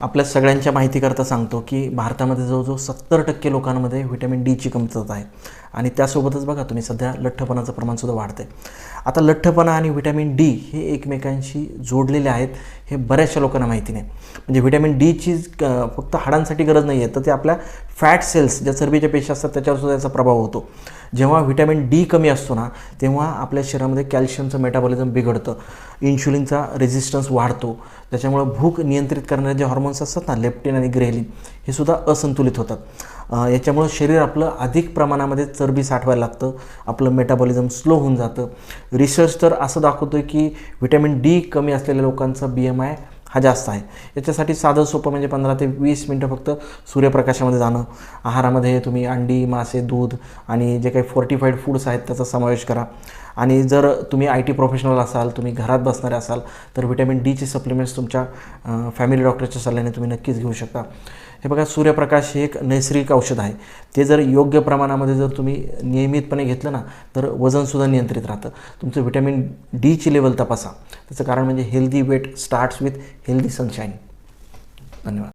आपल्या सगळ्यांच्या माहितीकरता सांगतो की भारतामध्ये जवळजवळ 70% लोकांमध्ये व्हिटॅमिन डीची कमतरता आहे आणि त्यासोबतच बघा तुम्ही सध्या लठ्ठपणाचं प्रमाणसुद्धा वाढतं आहे. आता लठ्ठपणा आणि व्हिटॅमिन डी हे एकमेकांशी जोडलेले आहेत हे बऱ्याचशा लोकांना माहिती नाही. म्हणजे व्हिटॅमिन डीची फक्त हाडांसाठी गरज नाही आहे, तर ते आपल्या फॅट सेल्स ज्या चरबीच्या पेशी असतात त्याच्यावरसुद्धा याचा प्रभाव होतो. जेव्हा व्हिटॅमिन डी कमी असतो ना तेव्हा आपल्या शरीरामध्ये कॅल्शियमचं मेटाबॉलिझम बिघडतं, इन्शुलिनचा रेझिस्टन्स वाढतो, त्याच्यामुळे भूक नियंत्रित करणारे जे हॉर्मोन्स असतात ना लेप्टिन आणि ग्रेलिन हे सुद्धा असंतुलित होतात. याच्यामुळं शरीर आपलं अधिक प्रमाणामध्ये चरबी साठवायला लागतं, आपलं मेटाबॉलिझम स्लो होऊन जातं. रिसर्च तर असं दाखवतो आहे की व्हिटॅमिन डी कमी असलेल्या लोकांचा BMI हा जास्त आहे. याच्यासाठी साधं सोपं म्हणजे 15 ते 20 मिनटं फक्त सूर्यप्रकाशामध्ये जाणं, आहारामध्ये तुम्ही अंडी, मासे, दूध आणि जे काही फोर्टिफाईड फूड्स आहेत त्याचा समावेश करा. आणि जर तुम्ही IT प्रोफेशनल असाल, तुम्ही घरात बसणारे असाल तर व्हिटॅमिन डीचे सप्लिमेंट्स तुमच्या फॅमिली डॉक्टरच्या सल्ल्याने तुम्ही नक्कीच घेऊ शकता. हे बघा, सूर्यप्रकाश हे एक नैसर्गिक औषध आहे. ते जर योग्य प्रमाणामध्ये जर तुम्ही नियमितपणे घेतलं ना तर वजनसुद्धा नियंत्रित राहतं. तुमचं व्हिटॅमिन डीची लेवल तपासा. त्याचं कारण म्हणजे healthy weight starts with healthy sunshine. धन्यवाद.